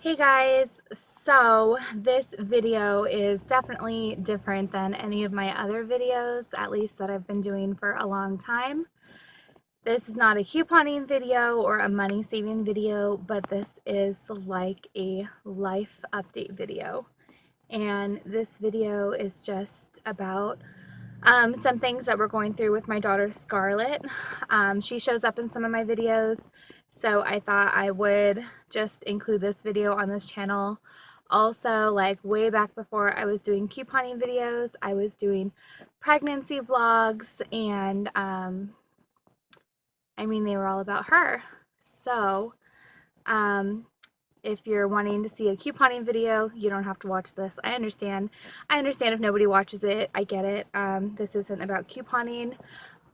Hey guys, so this video is definitely different than any of my other videos, at least that I've been doing for a long time. This is not a couponing video or a money saving video, but this is like a life update video. And this video is just about some things that we're going through with my daughter Scarlett. She shows up in some of my videos, so I thought I would just include this video on this channel. Also, like way back before I was doing couponing videos, I was doing pregnancy vlogs, and they were all about her. So, um, if you're wanting to see a couponing video, you don't have to watch this. I understand. I understand if nobody watches it. I get it. This isn't about couponing,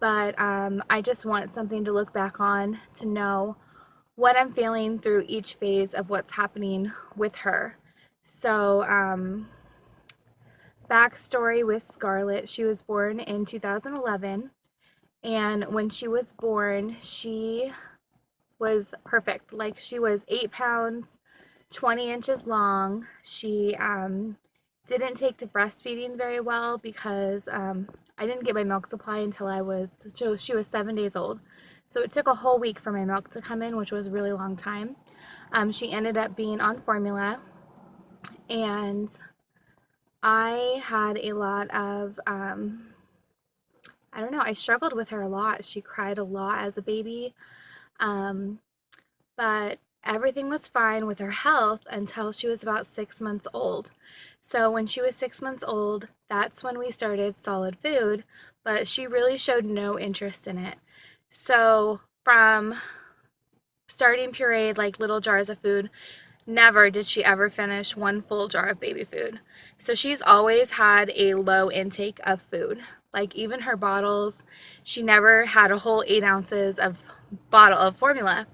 but I just want something to look back on to know what I'm feeling through each phase of what's happening with her. So, backstory with Scarlett, she was born in 2011, and when she was born, she was perfect. Like, she was 8 pounds, 20 inches long. She didn't take to breastfeeding very well because I didn't get my milk supply until she was 7 days old. So it took a whole week for my milk to come in, which was a really long time. She ended up being on formula, and I had a lot of, I don't know, I struggled with her a lot. She cried a lot as a baby. But everything was fine with her health until she was about 6 months old. So when she was 6 months old, that's when we started solid food, but she really showed no interest in it. So from starting pureed, like little jars of food, never did she ever finish one full jar of baby food. So she's always had a low intake of food. Like even her bottles, she never had a whole 8 ounces of bottle of formula.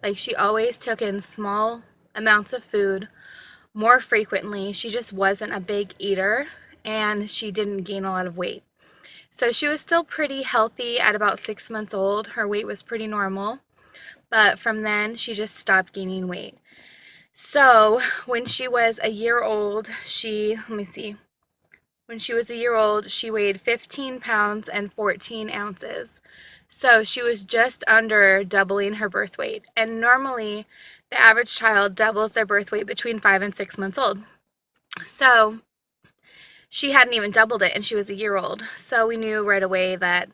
Like she always took in small amounts of food more frequently. She just wasn't a big eater, and she didn't gain a lot of weight. So she was still pretty healthy at about 6 months old. Her weight was pretty normal, but from then she just stopped gaining weight. So when she was a year old, when she was a year old, she weighed 15 pounds and 14 ounces. So she was just under doubling her birth weight. And normally, the average child doubles their birth weight between 5 and 6 months old. So she hadn't even doubled it, and she was a year old. So we knew right away that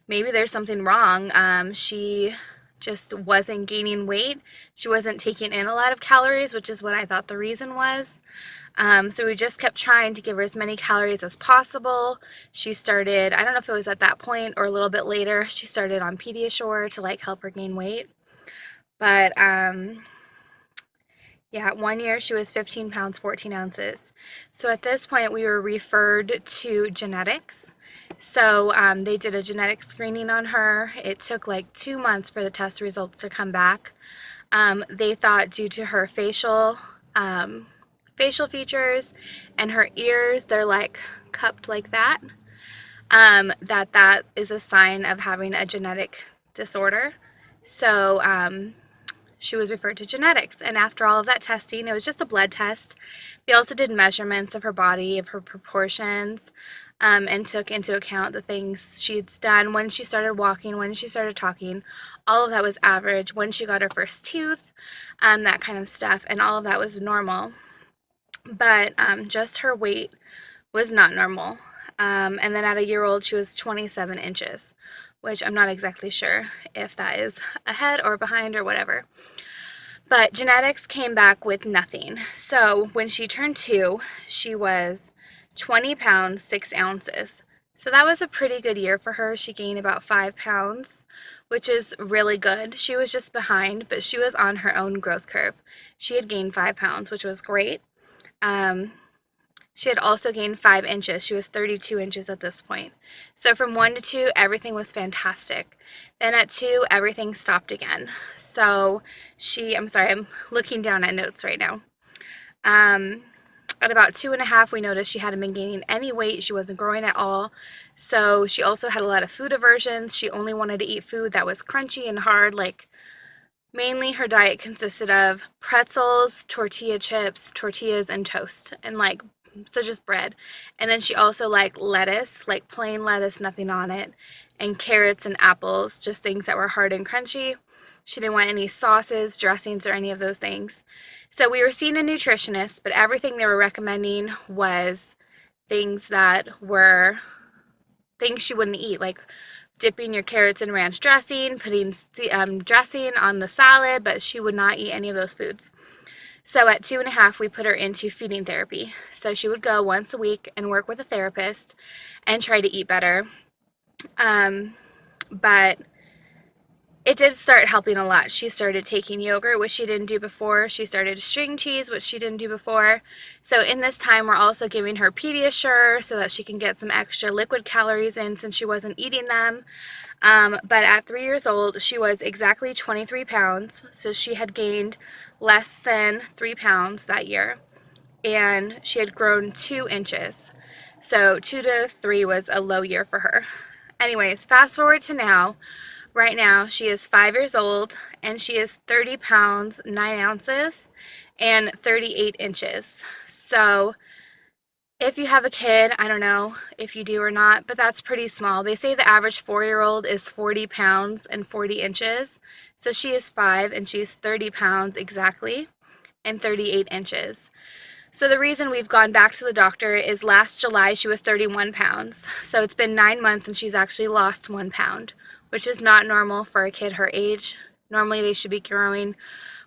maybe there's something wrong. She just wasn't gaining weight. She wasn't taking in a lot of calories, which is what I thought the reason was. So we just kept trying to give her as many calories as possible. She started, I don't know if it was at that point or a little bit later, she started on Pediasure to like help her gain weight. But yeah, 1 year she was 15 pounds, 14 ounces. So at this point we were referred to genetics. So they did a genetic screening on her. It took like 2 months for the test results to come back. They thought due to her facial features and her ears, they're like cupped like that, that is a sign of having a genetic disorder. So she was referred to genetics, and after all of that testing, it was just a blood test. They also did measurements of her body, of her proportions, and took into account the things she'd done, when she started walking, when she started talking. All of that was average, when she got her first tooth, that kind of stuff, and all of that was normal. But just her weight was not normal. And then at a year old, she was 27 inches, which I'm not exactly sure if that is ahead or behind or whatever. But genetics came back with nothing. So when she turned 2, she was 20 pounds, 6 ounces. So that was a pretty good year for her. She gained about 5 pounds, which is really good. She was just behind, but she was on her own growth curve. She had gained 5 pounds, which was great. She had also gained 5 inches. She was 32 inches at this point. So from 1 to 2, everything was fantastic. Then at 2, everything stopped again. So I'm sorry, I'm looking down at notes right now. At about 2.5, we noticed she hadn't been gaining any weight. She wasn't growing at all. So she also had a lot of food aversions. She only wanted to eat food that was crunchy and hard, like Mainly her diet consisted of pretzels, tortilla chips, tortillas, and toast, and like, so just bread. And then she also liked lettuce, like plain lettuce, nothing on it, and carrots and apples, just things that were hard and crunchy. She didn't want any sauces, dressings, or any of those things. So we were seeing a nutritionist, but everything they were recommending was things that were things she wouldn't eat, like dipping your carrots in ranch dressing, putting dressing on the salad, but she would not eat any of those foods. So at 2.5, we put her into feeding therapy. So she would go once a week and work with a therapist and try to eat better. But it did start helping a lot. She started taking yogurt, which she didn't do before. She started string cheese, which she didn't do before. So in this time, we're also giving her Pediasure so that she can get some extra liquid calories in since she wasn't eating them. But at 3 years old, she was exactly 23 pounds. So she had gained less than 3 pounds that year. And she had grown 2 inches. So 2 to 3 was a low year for her. Anyways, fast forward to now. Right now, she is 5 years old, and she is 30 pounds, 9 ounces, and 38 inches. So if you have a kid, I don't know if you do or not, but that's pretty small. They say the average 4-year-old is 40 pounds and 40 inches. So she is 5, and she's 30 pounds exactly, and 38 inches. So the reason we've gone back to the doctor is last July she was 31 pounds. So it's been 9 months and she's actually lost 1 pound, which is not normal for a kid her age. Normally they should be growing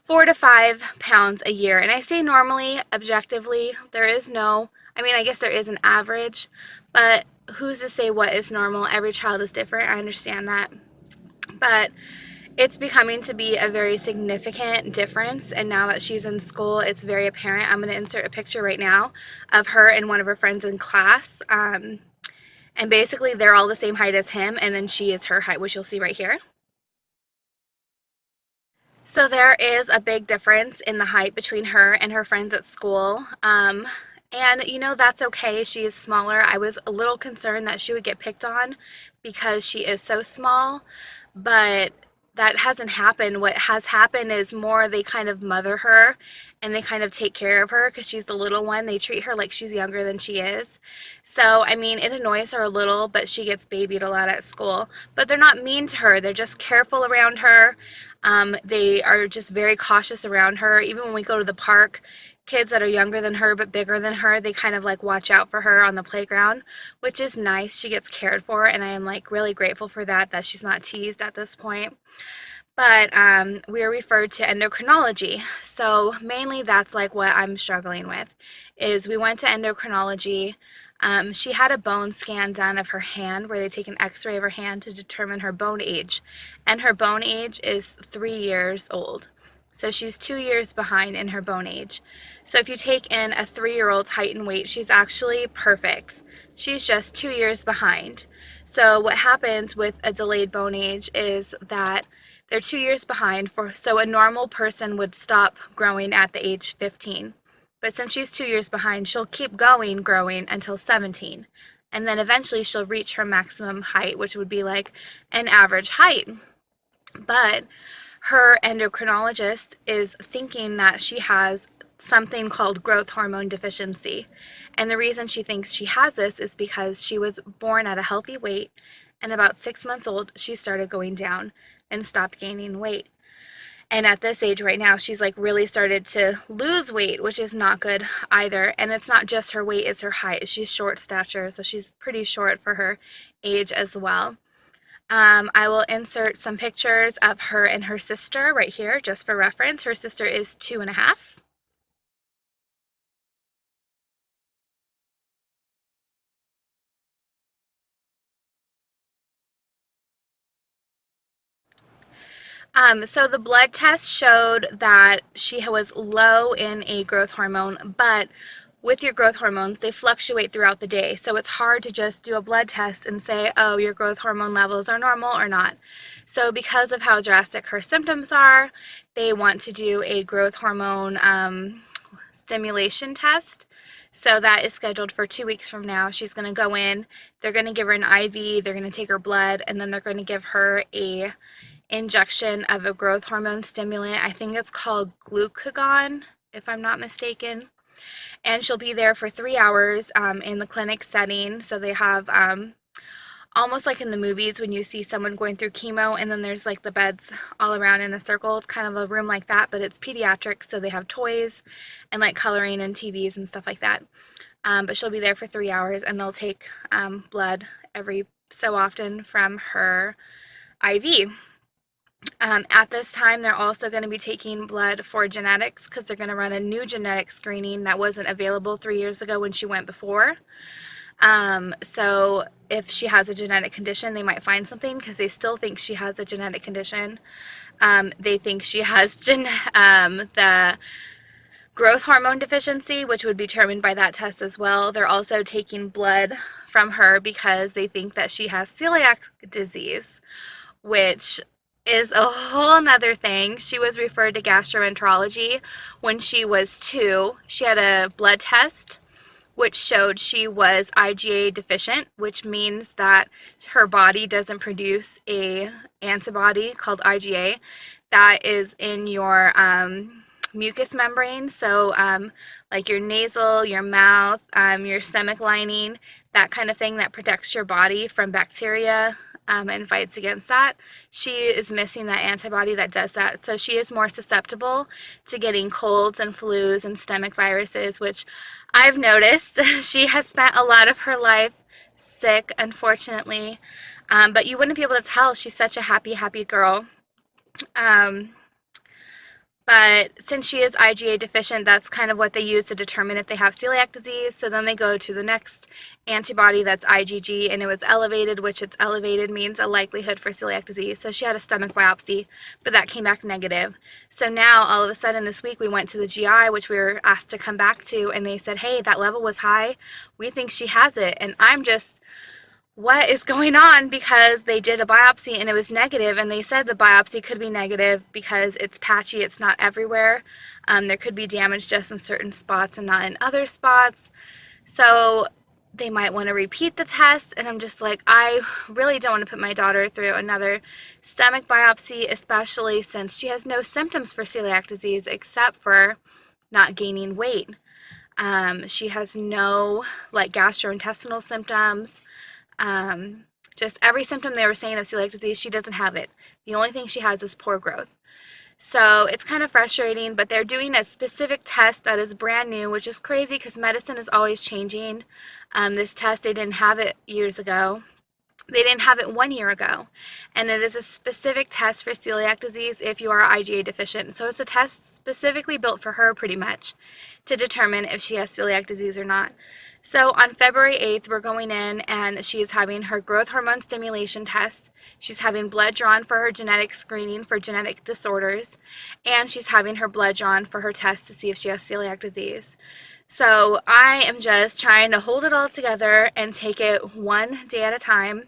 4 to 5 pounds a year. And I say normally, objectively, there is no, I mean, I guess there is an average, but who's to say what is normal? Every child is different. I understand that. But it's becoming to be a very significant difference, and now that she's in school, it's very apparent. I'm going to insert a picture right now of her and one of her friends in class, and basically they're all the same height as him, and then she is her height, which you'll see right here. So there is a big difference in the height between her and her friends at school, and you know, that's okay. She is smaller. I was a little concerned that she would get picked on because she is so small, but that hasn't happened. What has happened is more they kind of mother her and they kind of take care of her because she's the little one. They treat her like she's younger than she is. So, I mean, it annoys her a little, but she gets babied a lot at school. But they're not mean to her. They're just careful around her. They are just very cautious around her. Even when we go to the park, kids that are younger than her but bigger than her, they kind of like watch out for her on the playground, which is nice. She gets cared for, and I am like really grateful for that she's not teased at this point. But we are referred to endocrinology. So mainly that's like what I'm struggling with is we went to endocrinology. She had a bone scan done of her hand where they take an x-ray of her hand to determine her bone age. And her bone age is 3 years old. So she's 2 years behind in her bone age. So if you take in a 3-year-old's height and weight, she's actually perfect. She's just 2 years behind. So what happens with a delayed bone age is that they're 2 years behind, so a normal person would stop growing at the age 15. But since she's 2 years behind, she'll keep growing until 17. And then eventually she'll reach her maximum height, which would be like an average height. But her endocrinologist is thinking that she has something called growth hormone deficiency. And the reason she thinks she has this is because she was born at a healthy weight, and about 6 months old, she started going down and stopped gaining weight. And at this age right now, she's like really started to lose weight, which is not good either. And it's not just her weight, it's her height. She's short stature, so she's pretty short for her age as well. I will insert some pictures of her and her sister right here, just for reference. Her sister is 2.5. So the blood test showed that she was low in a growth hormone, but with your growth hormones, they fluctuate throughout the day. So it's hard to just do a blood test and say, oh, your growth hormone levels are normal or not. So because of how drastic her symptoms are, they want to do a growth hormone stimulation test. So that is scheduled for 2 weeks from now. She's going to go in, they're going to give her an IV, they're going to take her blood, and then they're going to give her a injection of a growth hormone stimulant. I think it's called glucagon, if I'm not mistaken. And she'll be there for 3 hours in the clinic setting. So they have almost like in the movies when you see someone going through chemo and then there's like the beds all around in a circle. It's kind of a room like that, but it's pediatrics, so they have toys and like coloring and TVs and stuff like that. But she'll be there for 3 hours, and they'll take blood every so often from her IV. At this time, they're also going to be taking blood for genetics because they're going to run a new genetic screening that wasn't available 3 years ago when she went before. So if she has a genetic condition, they might find something because they still think she has a genetic condition. They think she has the growth hormone deficiency, which would be determined by that test as well. They're also taking blood from her because they think that she has celiac disease, which is a whole nother thing. She was referred to gastroenterology when she was 2. She had a blood test which showed she was IgA deficient, which means that her body doesn't produce a antibody called IgA that is in your mucous membrane, so like your nasal, your mouth, your stomach lining, that kind of thing that protects your body from bacteria and fights against that. She is missing that antibody that does that, so she is more susceptible to getting colds and flus and stomach viruses, which I've noticed. She has spent a lot of her life sick, unfortunately, but you wouldn't be able to tell. She's such a happy girl. But since she is IgA deficient, that's kind of what they use to determine if they have celiac disease. So then they go to the next antibody that's IgG, and it was elevated, which it's elevated means a likelihood for celiac disease. So she had a stomach biopsy, but that came back negative. So now all of a sudden this week we went to the GI, which we were asked to come back to, and they said, hey, that level was high. We think she has it. And I'm just, what is going on? Because they did a biopsy and it was negative, and they said the biopsy could be negative because it's patchy, it's not everywhere. There could be damage just in certain spots and not in other spots. So they might want to repeat the test, and I'm just like, I really don't want to put my daughter through another stomach biopsy, especially since she has no symptoms for celiac disease except for not gaining weight. She has no like gastrointestinal symptoms. Just every symptom they were saying of celiac disease, she doesn't have it. The only thing she has is poor growth. So it's kind of frustrating, but they're doing a specific test that is brand new, which is crazy because medicine is always changing. This test, they didn't have it years ago. They didn't have it 1 year ago, and it is a specific test for celiac disease if you are IgA deficient. So it's a test specifically built for her pretty much to determine if she has celiac disease or not. So on February 8th, we're going in, and she's having her growth hormone stimulation test. She's having blood drawn for her genetic screening for genetic disorders, and she's having her blood drawn for her test to see if she has celiac disease. So I am just trying to hold it all together and take it one day at a time,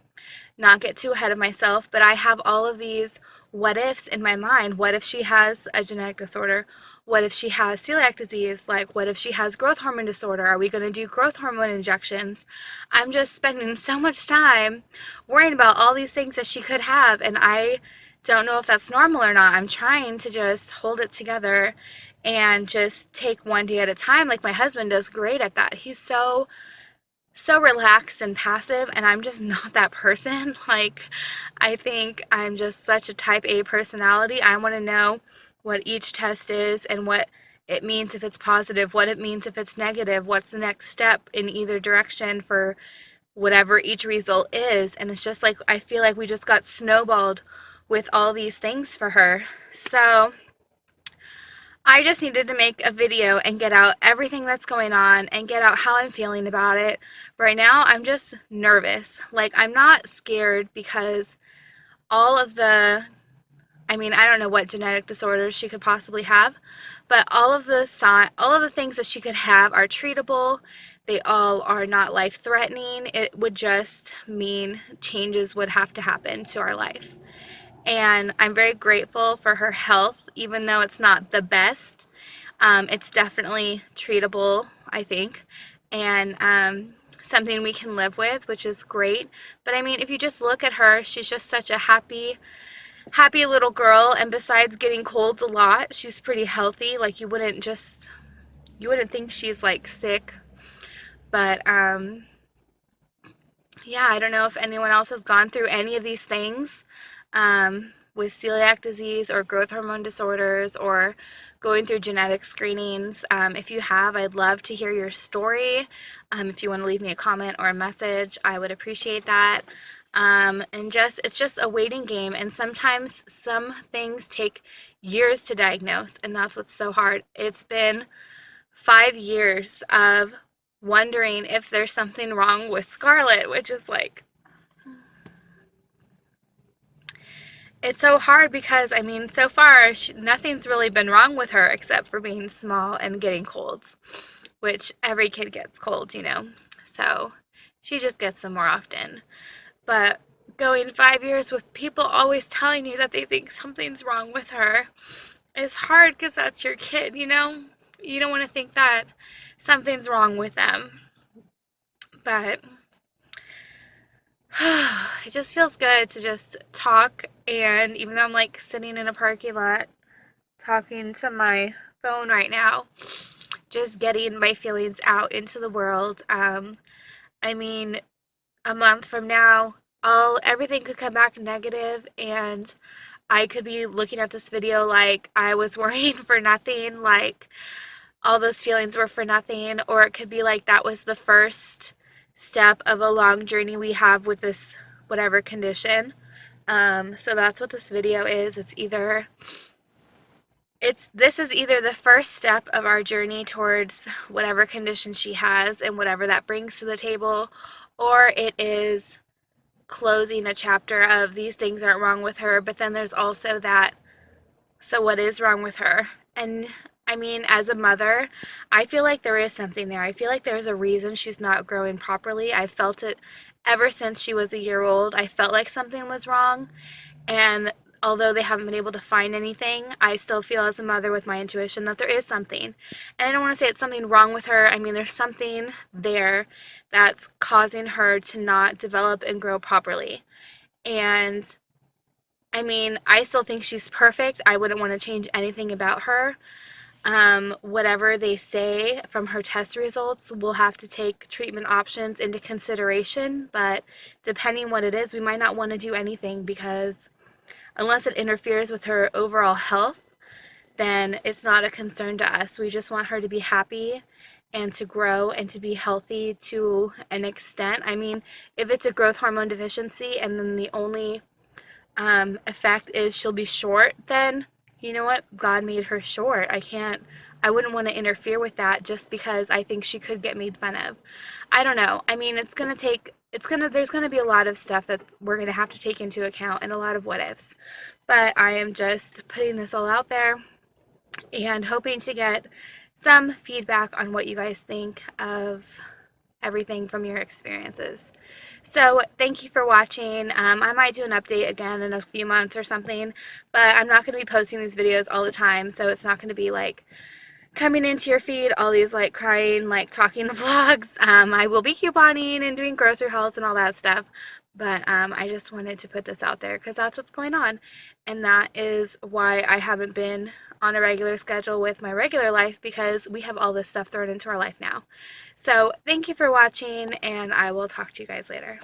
not get too ahead of myself, but I have all of these what ifs in my mind. What if she has a genetic disorder? What if she has celiac disease? Like, what if she has growth hormone disorder? Are we going to do growth hormone injections? I'm just spending so much time worrying about all these things that she could have, and I don't know if that's normal or not. I'm trying to just hold it together and just take one day at a time, like my husband does great at that. He's so relaxed and passive, and I'm just not that person. Like, I think I'm just such a type A personality. I want to know what each test is and what it means if it's positive, what it means if it's negative, what's the next step in either direction for whatever each result is. And it's just like, I feel like we just got snowballed with all these things for her. So I just needed to make a video and get out everything that's going on and get out how I'm feeling about it. Right now, I'm just nervous. Like, I'm not scared because all of the, I mean, I don't know what genetic disorders she could possibly have, but all of the things that she could have are treatable. They all are not life-threatening. It would just mean changes would have to happen to our life. And I'm very grateful for her health, even though it's not the best. It's definitely treatable, I think, and something we can live with, which is great. But I mean, if you just look at her, she's just such a happy, happy little girl, and besides getting colds a lot, she's pretty healthy. Like you wouldn't think she's like sick, but yeah, I don't know if anyone else has gone through any of these things with celiac disease or growth hormone disorders or going through genetic screenings. If you have, I'd love to hear your story. If you want to leave me a comment or a message, I would appreciate that. And it's just a waiting game. And sometimes some things take years to diagnose, and that's what's so hard. It's been 5 years of wondering if there's something wrong with Scarlett, which is like, it's so hard because, I mean, so far, nothing's really been wrong with her except for being small and getting colds, which every kid gets colds, you know. So she just gets them more often. But going 5 years with people always telling you that they think something's wrong with her is hard because that's your kid, you know. You don't want to think that something's wrong with them. But it just feels good to just talk. And even though I'm like sitting in a parking lot talking to my phone right now, just getting my feelings out into the world. I mean, a month from now, everything could come back negative, and I could be looking at this video like I was worrying for nothing, like all those feelings were for nothing, or it could be like that was the first step of a long journey we have with this whatever condition. So that's what this video is. This is either the first step of our journey towards whatever condition she has and whatever that brings to the table, or it is closing a chapter of these things aren't wrong with her, but then there's also that, so what is wrong with her? And I mean, as a mother, I feel like there is something there. I feel like there's a reason she's not growing properly. I felt it ever since she was a year old. I felt like something was wrong. And although they haven't been able to find anything, I still feel as a mother with my intuition that there is something. And I don't want to say it's something wrong with her. I mean, there's something there that's causing her to not develop and grow properly. And I mean, I still think she's perfect. I wouldn't want to change anything about her. Whatever they say from her test results, we'll have to take treatment options into consideration, but depending what it is, we might not want to do anything because unless it interferes with her overall health, then it's not a concern to us. We just want her to be happy and to grow and to be healthy to an extent. I mean, if it's a growth hormone deficiency and then the only effect is she'll be short, then you know what? God made her short. I wouldn't want to interfere with that just because I think she could get made fun of. I don't know. I mean, there's gonna be a lot of stuff that we're gonna have to take into account and a lot of what ifs. But I am just putting this all out there and hoping to get some feedback on what you guys think of everything from your experiences. So thank you for watching. I might do an update again in a few months or something, but I'm not going to be posting these videos all the time, so it's not going to be like coming into your feed all these like crying, like talking vlogs. I will be couponing and doing grocery hauls and all that stuff, but I just wanted to put this out there because that's what's going on, and that is why I haven't been on a regular schedule with my regular life, because we have all this stuff thrown into our life now. So thank you for watching, and I will talk to you guys later.